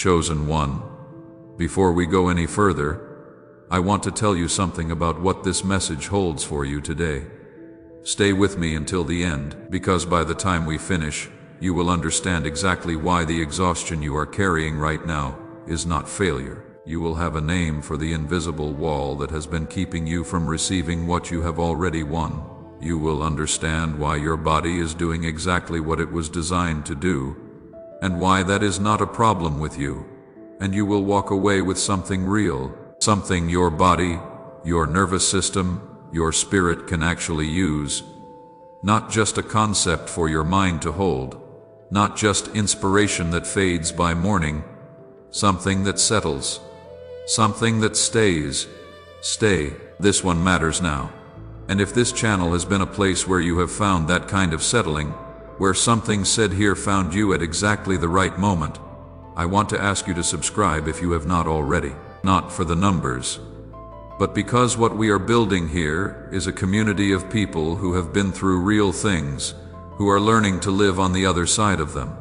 Chosen one, before we go any further, I want to tell you something about what this message holds for you today. Stay with me until the end, because by the time we finish, you will understand exactly why the exhaustion you are carrying right now is not failure. You will have a name for the invisible wall that has been keeping you from receiving what you have already won. You will understand why your body is doing exactly what it was designed to do, and why that is not a problem with you. And you will walk away with something real, something your body, your nervous system, your spirit can actually use. Not just a concept for your mind to hold, not just inspiration that fades by morning, something that settles, something that stays. Stay, this one matters now. And if this channel has been a place where you have found that kind of settling, where something said here found you at exactly the right moment, I want to ask you to subscribe if you have not already. Not for the numbers, but because what we are building here is a community of people who have been through real things, who are learning to live on the other side of them.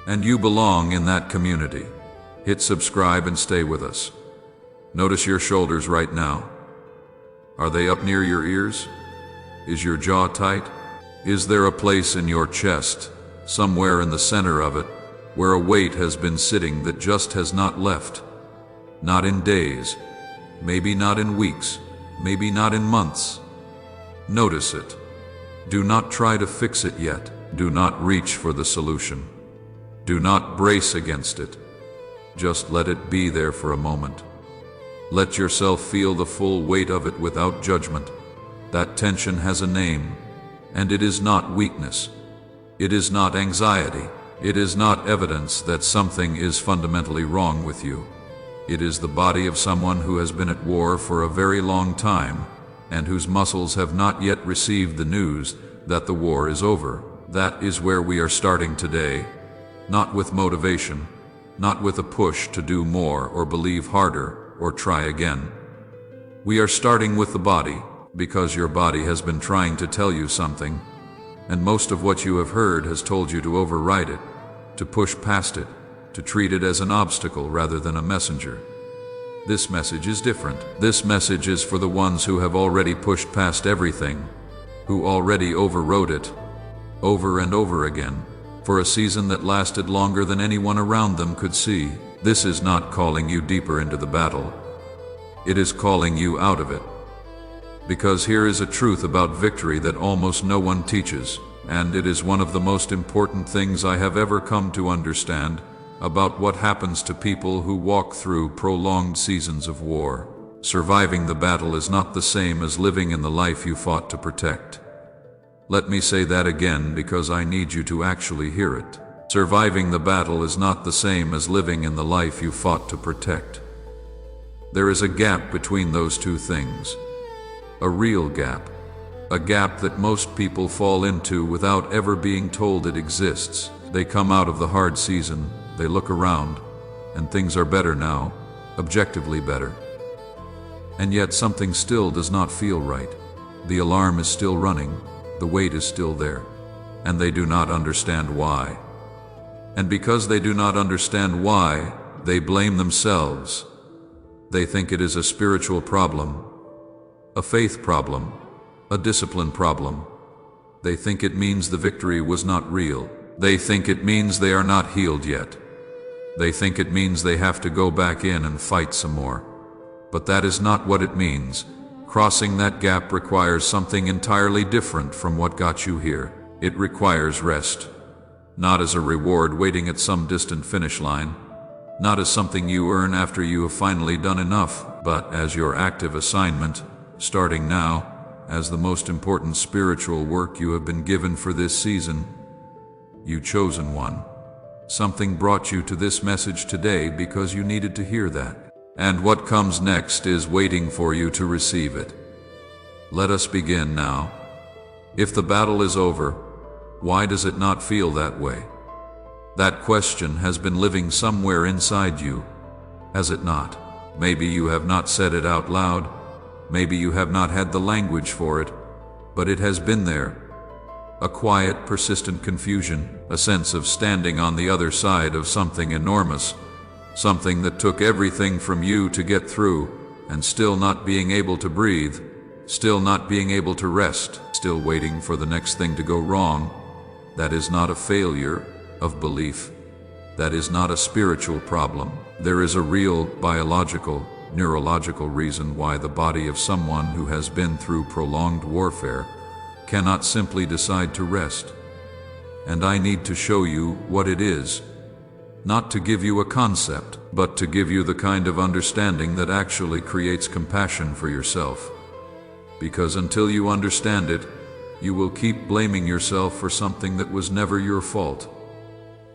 And you belong in that community. Hit subscribe and stay with us. Notice your shoulders right now. Are they up near your ears? Is your jaw tight? Is there a place in your chest, somewhere in the center of it, where a weight has been sitting that just has not left? Not in days, maybe not in weeks, maybe not in months. Notice it. Do not try to fix it yet. Do not reach for the solution. Do not brace against it. Just let it be there for a moment. Let yourself feel the full weight of it without judgment. That tension has a name, and it is not weakness. It is not anxiety. It is not evidence that something is fundamentally wrong with you. It is the body of someone who has been at war for a very long time, and whose muscles have not yet received the news that the war is over. That is where we are starting today. Not with motivation, not with a push to do more or believe harder or try again. We are starting with the body, because your body has been trying to tell you something, and most of what you have heard has told you to override it, to push past it, to treat it as an obstacle rather than a messenger. This message is different. This message is for the ones who have already pushed past everything, who already overrode it, over and over again, for a season that lasted longer than anyone around them could see. This is not calling you deeper into the battle. It is calling you out of it. Because here is a truth about victory that almost no one teaches, and it is one of the most important things I have ever come to understand about what happens to people who walk through prolonged seasons of war. Surviving the battle is not the same as living in the life you fought to protect. Let me say that again because I need you to actually hear it. Surviving the battle is not the same as living in the life you fought to protect. There is a gap between those two things. A real gap. A gap that most people fall into without ever being told it exists. They come out of the hard season, they look around, and things are better now, objectively better. And yet something still does not feel right. The alarm is still running, the weight is still there, and they do not understand why. And because they do not understand why, they blame themselves. They think it is a spiritual problem, a faith problem, a discipline problem. They think it means the victory was not real. They think it means they are not healed yet. They think it means they have to go back in and fight some more. But that is not what it means. Crossing that gap requires something entirely different from what got you here. It requires rest. Not as a reward waiting at some distant finish line, not as something you earn after you have finally done enough, but as your active assignment, starting now, as the most important spiritual work you have been given for this season. You chosen one. Something brought you to this message today because you needed to hear that. And what comes next is waiting for you to receive it. Let us begin now. If the battle is over, why does it not feel that way? That question has been living somewhere inside you, has it not? Maybe you have not said it out loud, maybe you have not had the language for it, but it has been there. A quiet, persistent confusion, a sense of standing on the other side of something enormous, something that took everything from you to get through, and still not being able to breathe, still not being able to rest, still waiting for the next thing to go wrong, that is not a failure of belief. That is not a spiritual problem. There is a real biological, neurological reason why the body of someone who has been through prolonged warfare cannot simply decide to rest. And I need to show you what it is, not to give you a concept, but to give you the kind of understanding that actually creates compassion for yourself. Because until you understand it, you will keep blaming yourself for something that was never your fault.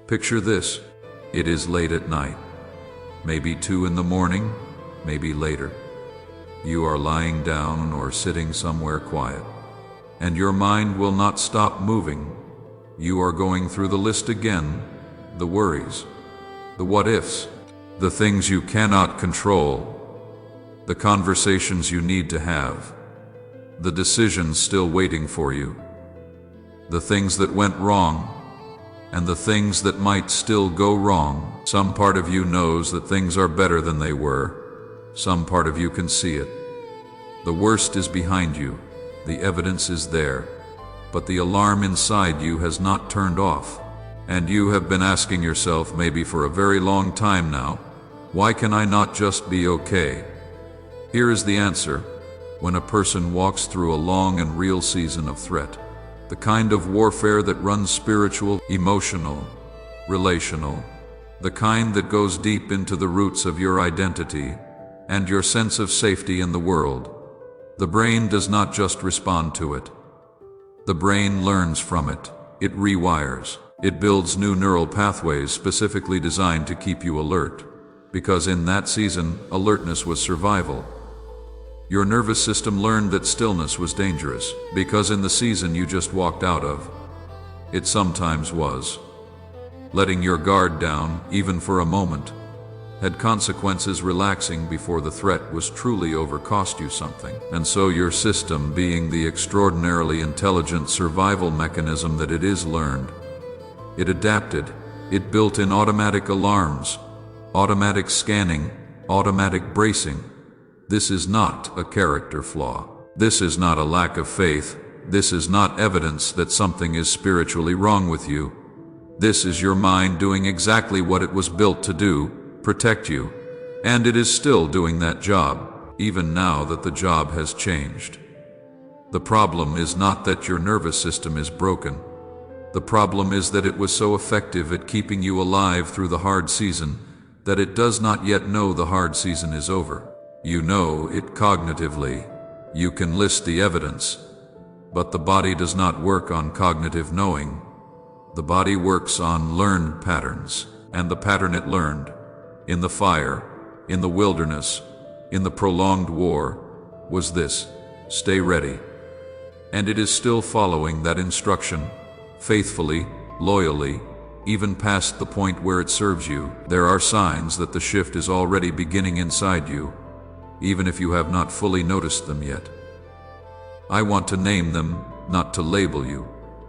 Picture this. It is late at night, maybe 2 in the morning, maybe later. You are lying down or sitting somewhere quiet, and your mind will not stop moving. You are going through the list again, the worries, the what-ifs, the things you cannot control, the conversations you need to have, the decisions still waiting for you, the things that went wrong, and the things that might still go wrong. Some part of you knows that things are better than they were. Some part of you can see it. The worst is behind you. The evidence is there. But the alarm inside you has not turned off. And you have been asking yourself, maybe for a very long time now, why can I not just be okay? Here is the answer. When a person walks through a long and real season of threat, the kind of warfare that runs spiritual, emotional, relational, the kind that goes deep into the roots of your identity and your sense of safety in the world, the brain does not just respond to it. The brain learns from it. It rewires. It builds new neural pathways specifically designed to keep you alert, because in that season, alertness was survival. Your nervous system learned that stillness was dangerous, because in the season you just walked out of, it sometimes was. Letting your guard down, even for a moment, had consequences. Relaxing before the threat was truly over cost you something. And so your system, being the extraordinarily intelligent survival mechanism that it is, learned. It adapted. It built in automatic alarms, automatic scanning, automatic bracing. This is not a character flaw. This is not a lack of faith. This is not evidence that something is spiritually wrong with you. This is your mind doing exactly what it was built to do, protect you. And it is still doing that job, even now that the job has changed. The problem is not that your nervous system is broken. The problem is that it was so effective at keeping you alive through the hard season that it does not yet know the hard season is over. You know it cognitively. You can list the evidence. But the body does not work on cognitive knowing. The body works on learned patterns. And the pattern it learned, in the fire, in the wilderness, in the prolonged war, was this: stay ready. And it is still following that instruction, faithfully, loyally, even past the point where it serves you. There are signs that the shift is already beginning inside you, even if you have not fully noticed them yet. I want to name them, not to label you,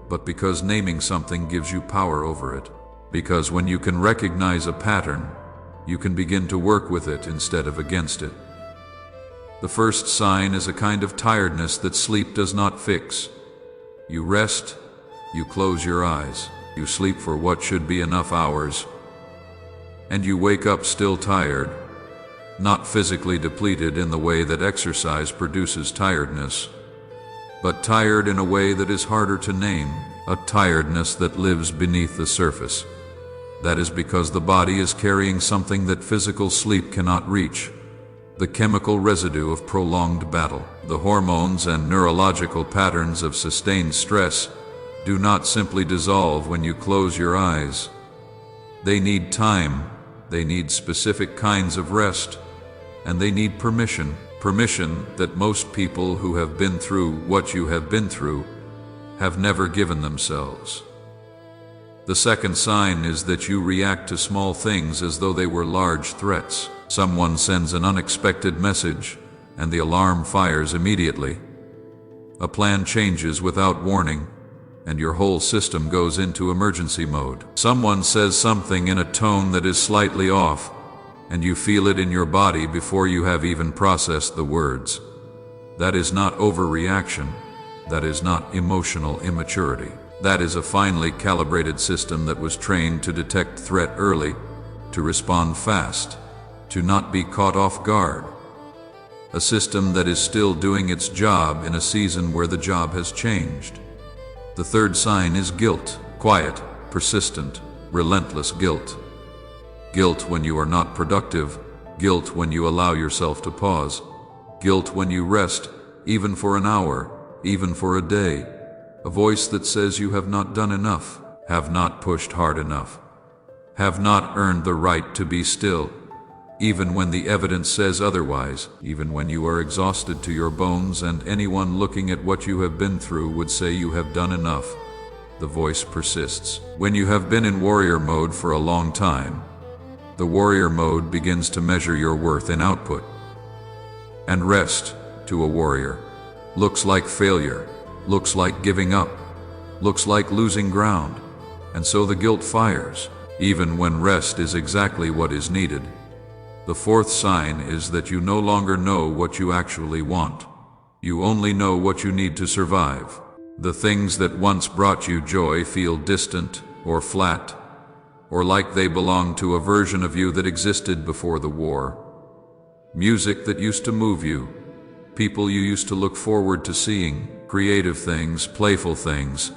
but because naming something gives you power over it. Because when you can recognize a pattern, you can begin to work with it instead of against it. The first sign is a kind of tiredness that sleep does not fix. You rest, you close your eyes, you sleep for what should be enough hours, and you wake up still tired. Not physically depleted in the way that exercise produces tiredness, but tired in a way that is harder to name, a tiredness that lives beneath the surface. That is because the body is carrying something that physical sleep cannot reach, the chemical residue of prolonged battle. The hormones and neurological patterns of sustained stress do not simply dissolve when you close your eyes. They need time, they need specific kinds of rest, and they need permission that most people who have been through what you have been through have never given themselves. The second sign is that you react to small things as though they were large threats. Someone sends an unexpected message, and the alarm fires immediately. A plan changes without warning, and your whole system goes into emergency mode. Someone says something in a tone that is slightly off, and you feel it in your body before you have even processed the words. That is not overreaction. That is not emotional immaturity. That is a finely calibrated system that was trained to detect threat early, to respond fast, to not be caught off guard. A system that is still doing its job in a season where the job has changed. The third sign is guilt. Quiet, persistent, relentless guilt. Guilt when you are not productive. Guilt when you allow yourself to pause. Guilt when you rest, even for an hour, even for a day. A voice that says you have not done enough, have not pushed hard enough, have not earned the right to be still. Even when the evidence says otherwise, even when you are exhausted to your bones and anyone looking at what you have been through would say you have done enough, the voice persists. When you have been in warrior mode for a long time, the warrior mode begins to measure your worth in output. And rest, to a warrior, looks like failure, looks like giving up, looks like losing ground. And so the guilt fires, even when rest is exactly what is needed. The fourth sign is that you no longer know what you actually want. You only know what you need to survive. The things that once brought you joy feel distant or flat, or like they belong to a version of you that existed before the war. Music that used to move you, people you used to look forward to seeing, creative things, playful things,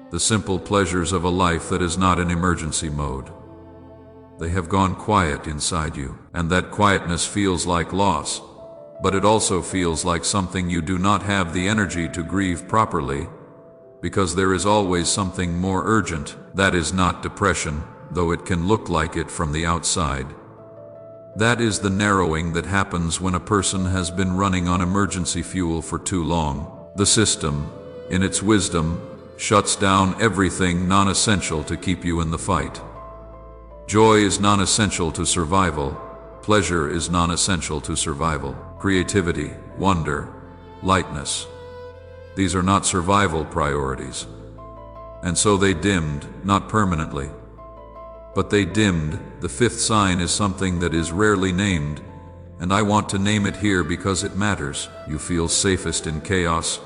the simple pleasures of a life that is not in emergency mode. They have gone quiet inside you, and that quietness feels like loss, but it also feels like something you do not have the energy to grieve properly, because there is always something more urgent. That is not depression, though it can look like it from the outside. That is the narrowing that happens when a person has been running on emergency fuel for too long. The system, in its wisdom, shuts down everything non-essential to keep you in the fight. Joy is non-essential to survival. Pleasure is non-essential to survival. Creativity, wonder, lightness. These are not survival priorities. And so they dimmed, not permanently, but they dimmed. The fifth sign is something that is rarely named, and I want to name it here because it matters. You feel safest in chaos,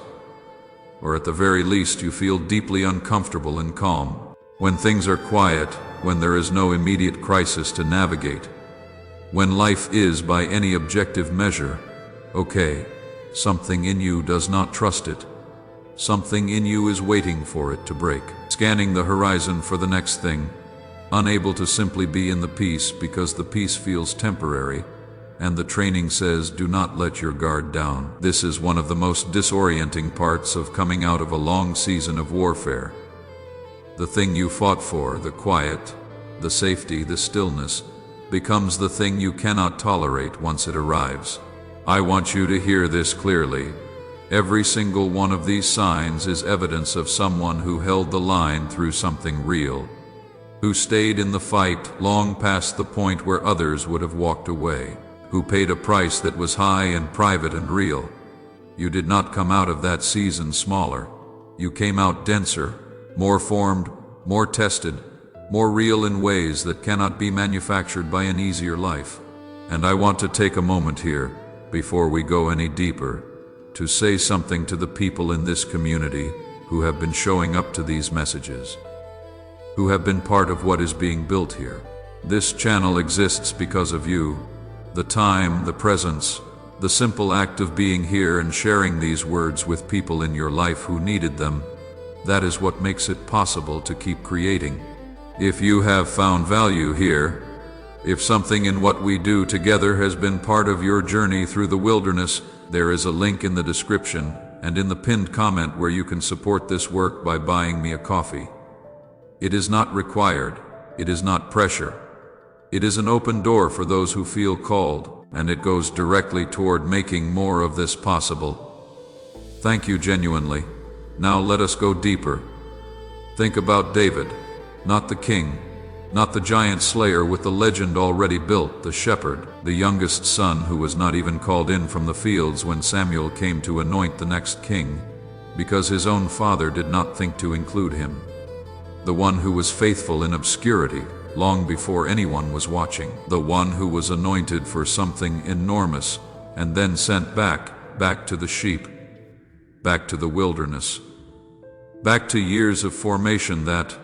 or at the very least you feel deeply uncomfortable and calm. When things are quiet, when there is no immediate crisis to navigate, when life is, by any objective measure, okay, something in you does not trust it. Something in you is waiting for it to break, scanning the horizon for the next thing, unable to simply be in the peace because the peace feels temporary, and the training says, do not let your guard down. This is one of the most disorienting parts of coming out of a long season of warfare. The thing you fought for, the quiet, the safety, the stillness, becomes the thing you cannot tolerate once it arrives. I want you to hear this clearly. Every single one of these signs is evidence of someone who held the line through something real, who stayed in the fight long past the point where others would have walked away, who paid a price that was high and private and real. You did not come out of that season smaller. You came out denser, more formed, more tested, more real in ways that cannot be manufactured by an easier life. And I want to take a moment here, before we go any deeper, to say something to the people in this community who have been showing up to these messages, who have been part of what is being built here. This channel exists because of you. The time, the presence, the simple act of being here and sharing these words with people in your life who needed them, that is what makes it possible to keep creating. If you have found value here, if something in what we do together has been part of your journey through the wilderness, there is a link in the description and in the pinned comment where you can support this work by buying me a coffee. It is not required. It is not pressure. It is an open door for those who feel called, and it goes directly toward making more of this possible. Thank you genuinely. Now let us go deeper. Think about David, not the king, not the giant slayer with the legend already built, the shepherd, the youngest son who was not even called in from the fields when Samuel came to anoint the next king, because his own father did not think to include him. The one who was faithful in obscurity, long before anyone was watching. The one who was anointed for something enormous and then sent back to the sheep, back to the wilderness, back to years of formation that,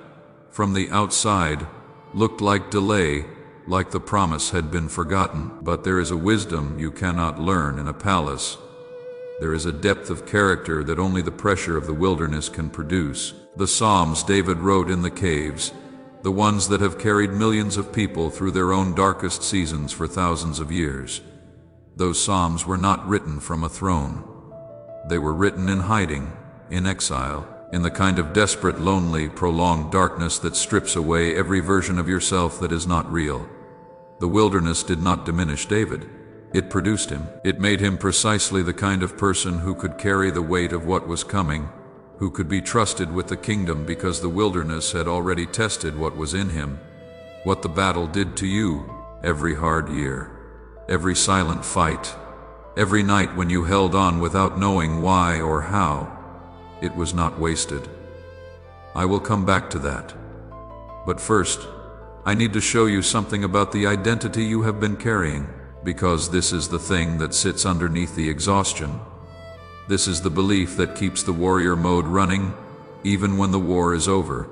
from the outside, looked like delay, like the promise had been forgotten. But there is a wisdom you cannot learn in a palace. There is a depth of character that only the pressure of the wilderness can produce. The Psalms David wrote in the caves, the ones that have carried millions of people through their own darkest seasons for thousands of years. Those Psalms were not written from a throne. They were written in hiding, in exile, in the kind of desperate, lonely, prolonged darkness that strips away every version of yourself that is not real. The wilderness did not diminish David. It produced him. It made him precisely the kind of person who could carry the weight of what was coming, who could be trusted with the kingdom because the wilderness had already tested what was in him, what the battle did to you, every hard year, every silent fight, every night when you held on without knowing why or how. It was not wasted. I will come back to that. But first, I need to show you something about the identity you have been carrying, because this is the thing that sits underneath the exhaustion. This is the belief that keeps the warrior mode running, even when the war is over.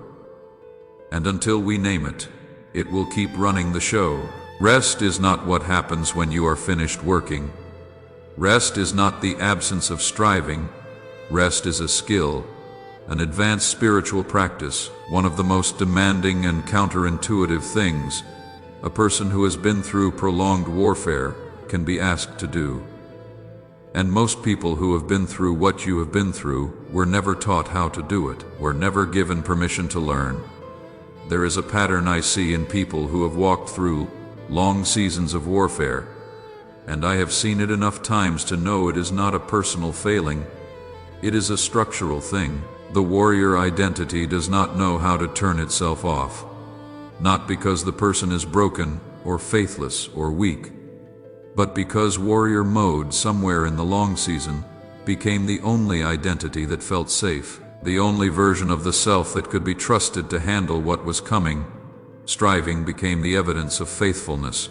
And until we name it, it will keep running the show. Rest is not what happens when you are finished working. Rest is not the absence of striving. Rest is a skill, an advanced spiritual practice, one of the most demanding and counterintuitive things a person who has been through prolonged warfare can be asked to do. And most people who have been through what you have been through were never taught how to do it, were never given permission to learn. There is a pattern I see in people who have walked through long seasons of warfare, and I have seen it enough times to know it is not a personal failing. It is a structural thing. The warrior identity does not know how to turn itself off. Not because the person is broken or faithless or weak, but because warrior mode somewhere in the long season became the only identity that felt safe, the only version of the self that could be trusted to handle what was coming. Striving became the evidence of faithfulness.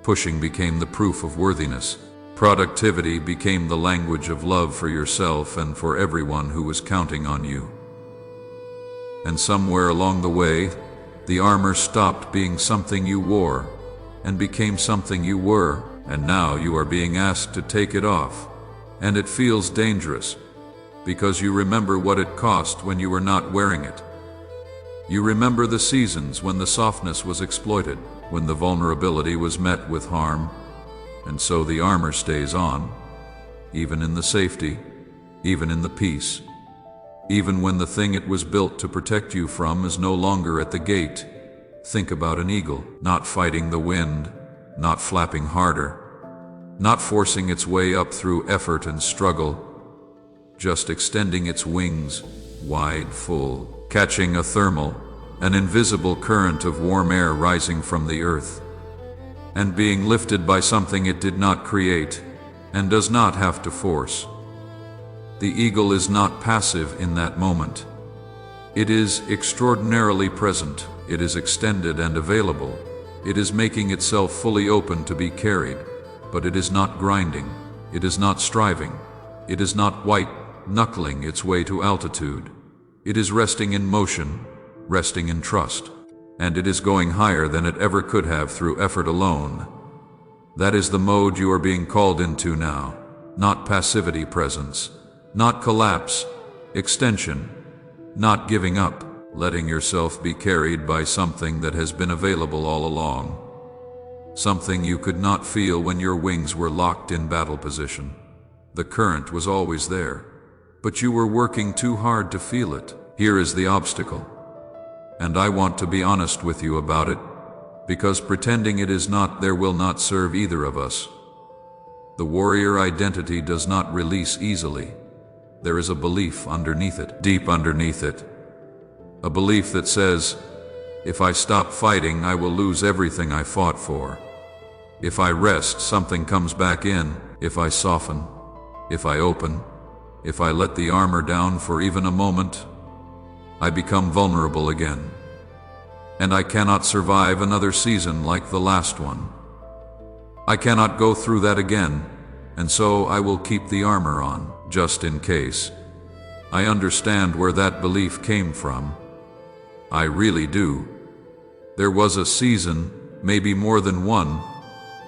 Pushing became the proof of worthiness. Productivity became the language of love for yourself and for everyone who was counting on you. And somewhere along the way, the armor stopped being something you wore and became something you were, and now you are being asked to take it off. And it feels dangerous, because you remember what it cost when you were not wearing it. You remember the seasons when the softness was exploited, when the vulnerability was met with harm, and so the armor stays on, even in the safety, even in the peace. Even when the thing it was built to protect you from is no longer at the gate. Think about an eagle, not fighting the wind, not flapping harder, not forcing its way up through effort and struggle, just extending its wings, wide, full, catching a thermal, an invisible current of warm air rising from the earth, and being lifted by something it did not create and does not have to force. The eagle is not passive in that moment. It is extraordinarily present. It is extended and available. It is making itself fully open to be carried, but it is not grinding. It is not striving. It is not white-knuckling its way to altitude. It is resting in motion, resting in trust, and it is going higher than it ever could have through effort alone. That is the mode you are being called into now. Not passivity, presence. Not collapse, extension. Not giving up, letting yourself be carried by something that has been available all along. Something you could not feel when your wings were locked in battle position. The current was always there, but you were working too hard to feel it. Here is the obstacle. And I want to be honest with you about it, because pretending it is not there will not serve either of us. The warrior identity does not release easily. There is a belief underneath it, deep underneath it. A belief that says, if I stop fighting, I will lose everything I fought for. If I rest, something comes back in. If I soften, if I open, if I let the armor down for even a moment, I become vulnerable again. and I cannot survive another season like the last one. I cannot go through that again, and so I will keep the armor on, just in case. I understand where that belief came from. I really do. There was a season, maybe more than one,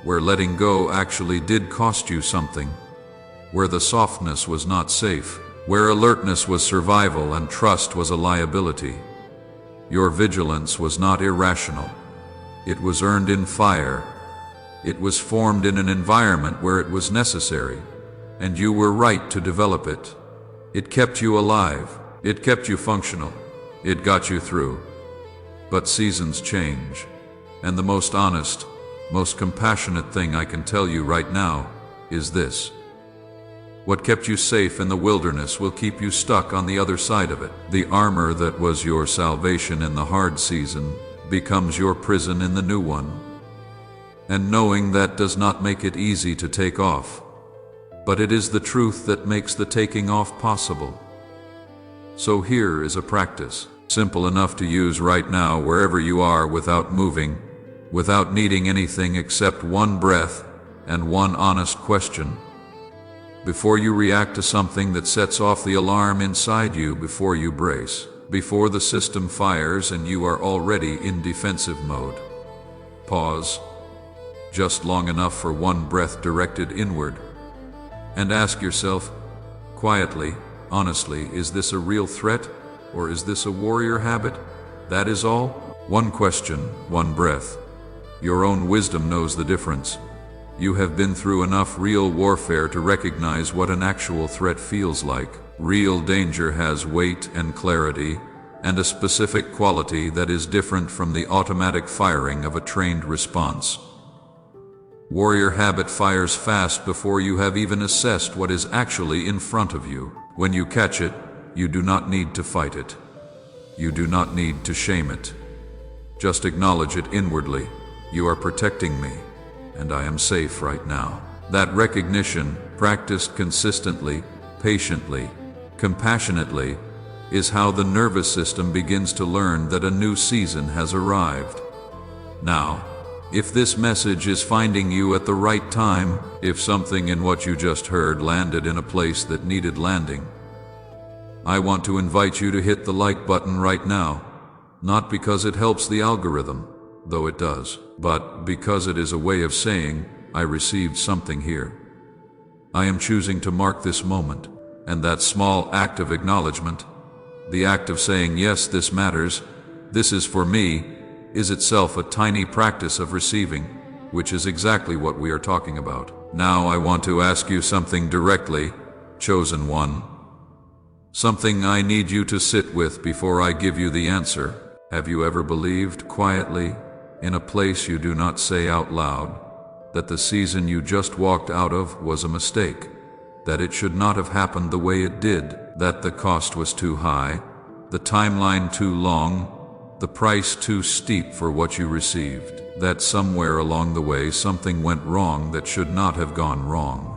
where letting go actually did cost you something, where the softness was not safe, where alertness was survival and trust was a liability. Your vigilance was not irrational. It was earned in fire. It was formed in an environment where it was necessary, and you were right to develop it. It kept you alive. It kept you functional. It got you through. But seasons change, and the most honest, most compassionate thing I can tell you right now is this. What kept you safe in the wilderness will keep you stuck on the other side of it. The armor that was your salvation in the hard season becomes your prison in the new one. And knowing that does not make it easy to take off, but it is the truth that makes the taking off possible. So here is a practice, simple enough to use right now wherever you are without moving, without needing anything except one breath and one honest question. Before you react to something that sets off the alarm inside you, before you brace, before the system fires and you are already in defensive mode, pause, just long enough for one breath directed inward, and ask yourself, quietly, honestly, is this a real threat, or is this a warrior habit? That is all. One question, one breath. Your own wisdom knows the difference. You have been through enough real warfare to recognize what an actual threat feels like. Real danger has weight and clarity, and a specific quality that is different from the automatic firing of a trained response. Warrior habit fires fast before you have even assessed what is actually in front of you. When you catch it, you do not need to fight it. You do not need to shame it. Just acknowledge it inwardly. You are protecting me, and I am safe right now. That recognition, practiced consistently, patiently, compassionately, is how the nervous system begins to learn that a new season has arrived. Now, if this message is finding you at the right time, if something in what you just heard landed in a place that needed landing, I want to invite you to hit the like button right now, not because it helps the algorithm, though it does, but because it is a way of saying, I received something here. I am choosing to mark this moment, and that small act of acknowledgement, the act of saying, yes, this matters, this is for me, is itself a tiny practice of receiving, which is exactly what we are talking about. Now I want to ask you something directly, chosen one. Something I need you to sit with before I give you the answer. Have you ever believed quietly, in a place you do not say out loud, that the season you just walked out of was a mistake, that it should not have happened the way it did, that the cost was too high, the timeline too long, the price too steep for what you received, that somewhere along the way something went wrong that should not have gone wrong?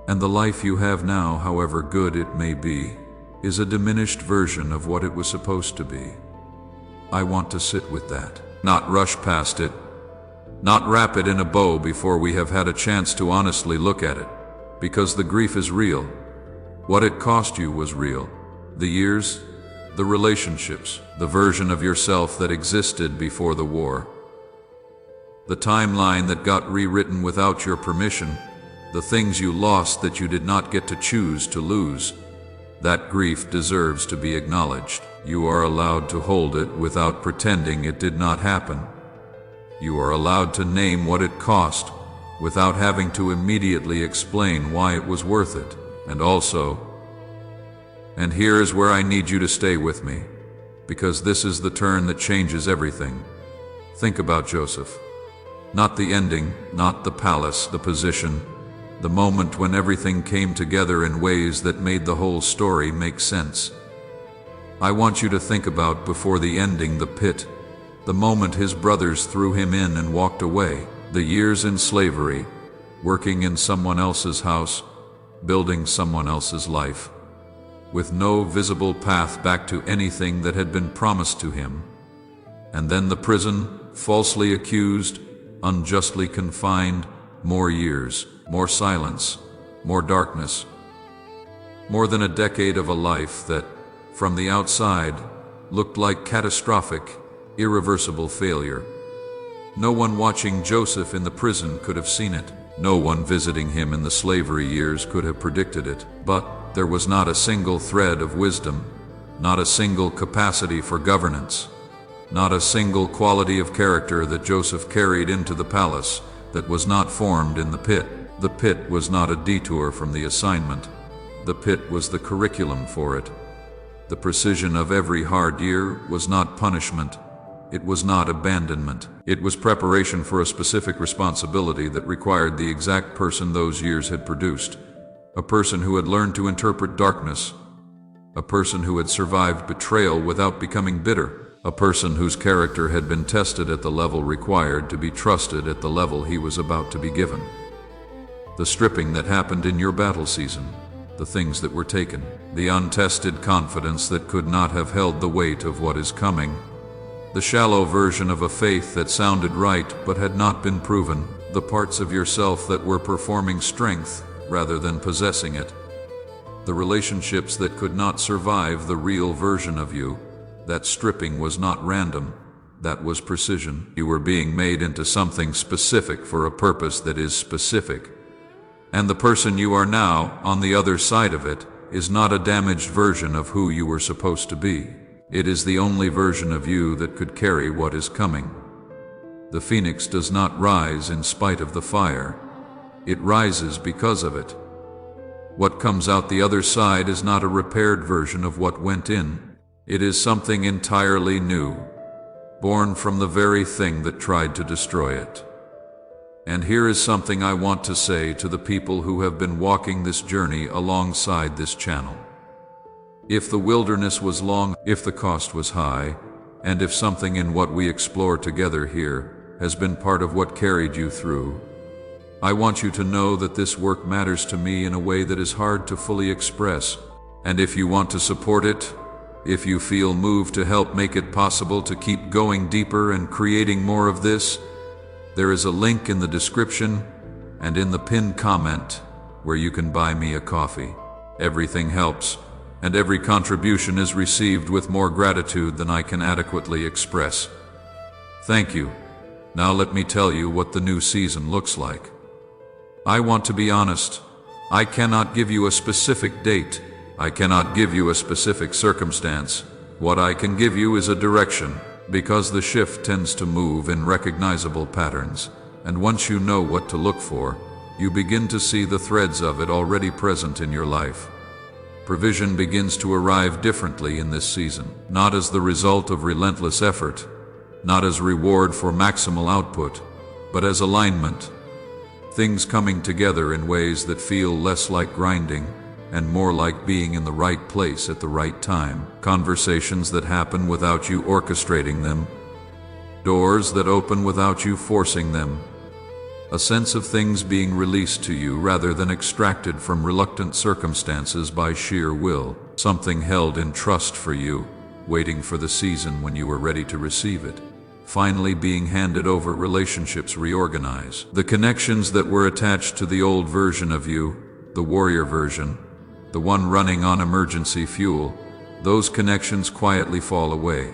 And the life you have now, however good it may be, is a diminished version of what it was supposed to be. I want to sit with that, not rush past it, not wrap it in a bow before we have had a chance to honestly look at it, because the grief is real. What it cost you was real. The years, the relationships, the version of yourself that existed before the war, the timeline that got rewritten without your permission, the things you lost that you did not get to choose to lose. That grief deserves to be acknowledged. You are allowed to hold it without pretending it did not happen. You are allowed to name what it cost without having to immediately explain why it was worth it. And here is where I need you to stay with me, because this is the turn that changes everything. Think about Joseph. Not the ending, not the palace, the position, the moment when everything came together in ways that made the whole story make sense. I want you to think about before the ending, the pit, the moment his brothers threw him in and walked away, the years in slavery, working in someone else's house, building someone else's life, with no visible path back to anything that had been promised to him. And then the prison, falsely accused, unjustly confined, more years, more silence, more darkness. More than a decade of a life that, from the outside, looked like catastrophic, irreversible failure. No one watching Joseph in the prison could have seen it. No one visiting him in the slavery years could have predicted it. But there was not a single thread of wisdom, not a single capacity for governance, not a single quality of character that Joseph carried into the palace that was not formed in the pit. The pit was not a detour from the assignment. The pit was the curriculum for it. The precision of every hard year was not punishment. It was not abandonment. It was preparation for a specific responsibility that required the exact person those years had produced. A person who had learned to interpret darkness. A person who had survived betrayal without becoming bitter. A person whose character had been tested at the level required to be trusted at the level he was about to be given. The stripping that happened in your battle season, the things that were taken, the untested confidence that could not have held the weight of what is coming, the shallow version of a faith that sounded right but had not been proven, the parts of yourself that were performing strength rather than possessing it, the relationships that could not survive the real version of you. That stripping was not random, that was precision. You were being made into something specific for a purpose that is specific. And the person you are now, on the other side of it, is not a damaged version of who you were supposed to be. It is the only version of you that could carry what is coming. The phoenix does not rise in spite of the fire. It rises because of it. What comes out the other side is not a repaired version of what went in. It is something entirely new, born from the very thing that tried to destroy it. And here is something I want to say to the people who have been walking this journey alongside this channel. If the wilderness was long, if the cost was high, and if something in what we explore together here has been part of what carried you through, I want you to know that this work matters to me in a way that is hard to fully express. And if you want to support it, if you feel moved to help make it possible to keep going deeper and creating more of this, there is a link in the description and in the pinned comment where you can buy me a coffee. Everything helps, and every contribution is received with more gratitude than I can adequately express. Thank you. Now let me tell you what the new season looks like. I want to be honest. I cannot give you a specific date. I cannot give you a specific circumstance. What I can give you is a direction, because the shift tends to move in recognizable patterns, and once you know what to look for, you begin to see the threads of it already present in your life. Provision begins to arrive differently in this season, not as the result of relentless effort, not as reward for maximal output, but as alignment. Things coming together in ways that feel less like grinding and more like being in the right place at the right time. Conversations that happen without you orchestrating them. Doors that open without you forcing them. A sense of things being released to you rather than extracted from reluctant circumstances by sheer will. Something held in trust for you, waiting for the season when you were ready to receive it. Finally being handed over. Relationships reorganize. The connections that were attached to the old version of you, the warrior version, the one running on emergency fuel, those connections quietly fall away,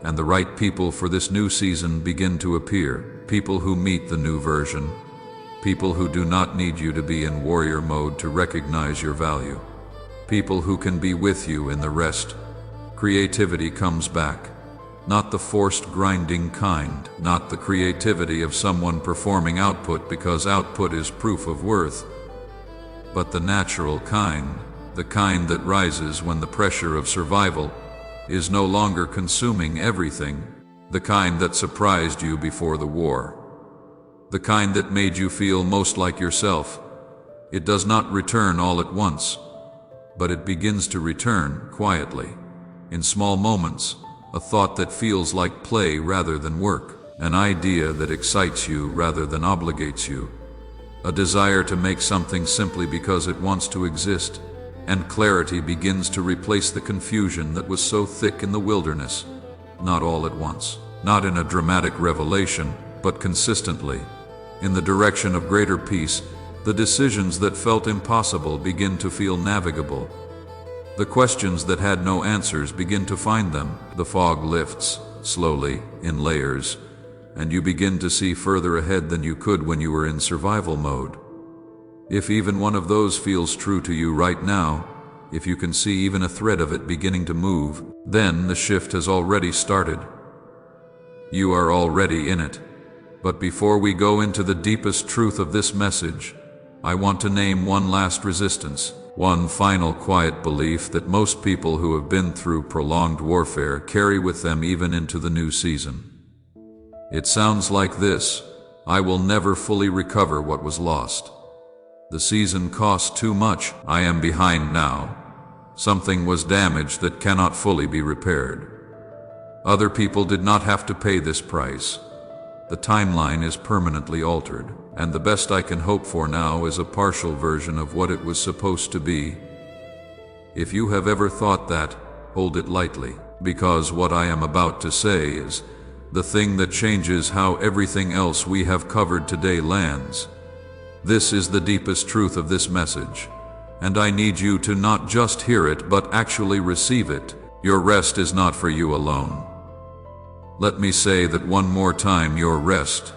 and the right people for this new season begin to appear. People who meet the new version. People who do not need you to be in warrior mode to recognize your value. People who can be with you in the rest. Creativity comes back. Not the forced grinding kind, not the creativity of someone performing output because output is proof of worth, but the natural kind, the kind that rises when the pressure of survival is no longer consuming everything, the kind that surprised you before the war, the kind that made you feel most like yourself. It does not return all at once, but it begins to return quietly, in small moments, a thought that feels like play rather than work, an idea that excites you rather than obligates you, a desire to make something simply because it wants to exist, and clarity begins to replace the confusion that was so thick in the wilderness. Not all at once. not in a dramatic revelation, but consistently. In the direction of greater peace, the decisions that felt impossible begin to feel navigable. The questions that had no answers begin to find them. The fog lifts, slowly, in layers, and you begin to see further ahead than you could when you were in survival mode. If even one of those feels true to you right now, if you can see even a thread of it beginning to move, then the shift has already started. You are already in it. But before we go into the deepest truth of this message, I want to name one last resistance, one final quiet belief that most people who have been through prolonged warfare carry with them even into the new season. It sounds like this: I will never fully recover what was lost. The season cost too much. I am behind now. Something was damaged that cannot fully be repaired. Other people did not have to pay this price. The timeline is permanently altered, and the best I can hope for now is a partial version of what it was supposed to be. If you have ever thought that, hold it lightly, because what I am about to say is the thing that changes how everything else we have covered today lands. This is the deepest truth of this message, and I need you to not just hear it but actually receive it. Your rest is not for you alone. Let me say that one more time: your rest,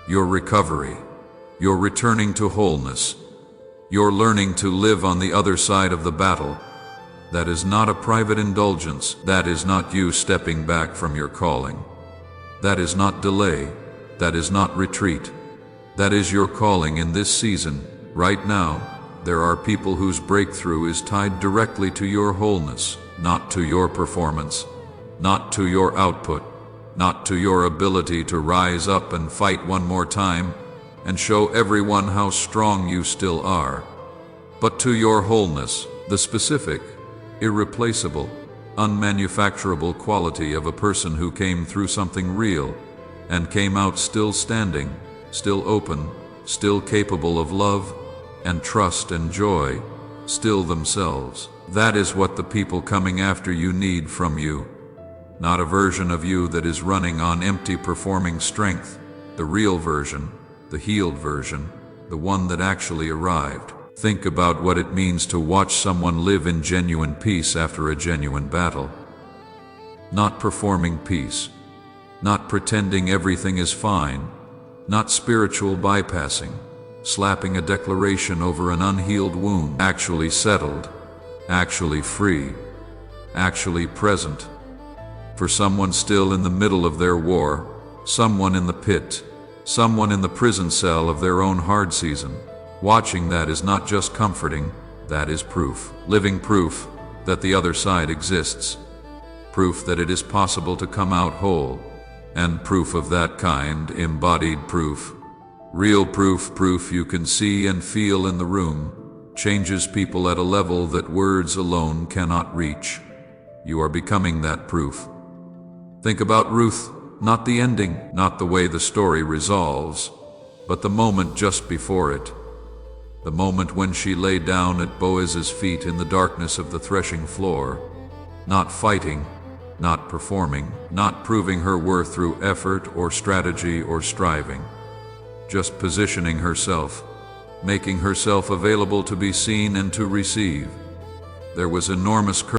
your recovery, your returning to wholeness, your learning to live on the other side of the battle. That is not a private indulgence. That is not you stepping back from your calling. That is not delay. That is not retreat. That is your calling in this season. Right now, there are people whose breakthrough is tied directly to your wholeness, not to your performance, not to your output, not to your ability to rise up and fight one more time and show everyone how strong you still are, but to your wholeness, the specific, irreplaceable, unmanufacturable quality of a person who came through something real and came out still standing, still open, still capable of love and trust and joy, still themselves. That is what the people coming after you need from you. Not a version of you that is running on empty performing strength, the real version, the healed version, the one that actually arrived. Think about what it means to watch someone live in genuine peace after a genuine battle. Not performing peace, not pretending everything is fine, not spiritual bypassing, slapping a declaration over an unhealed wound. Actually settled, actually free, actually present. For someone still in the middle of their war, someone in the pit, someone in the prison cell of their own hard season, watching that is not just comforting, that is proof, living proof that the other side exists, proof that it is possible to come out whole, and proof of that kind, embodied proof, real proof, proof you can see and feel in the room, changes people at a level that words alone cannot reach. You are becoming that proof. Think about Ruth, not the ending, not the way the story resolves, but the moment just before it. The moment when she lay down at Boaz's feet in the darkness of the threshing floor, not fighting, not performing, not proving her worth through effort or strategy or striving, just positioning herself, making herself available to be seen and to receive. There was enormous courage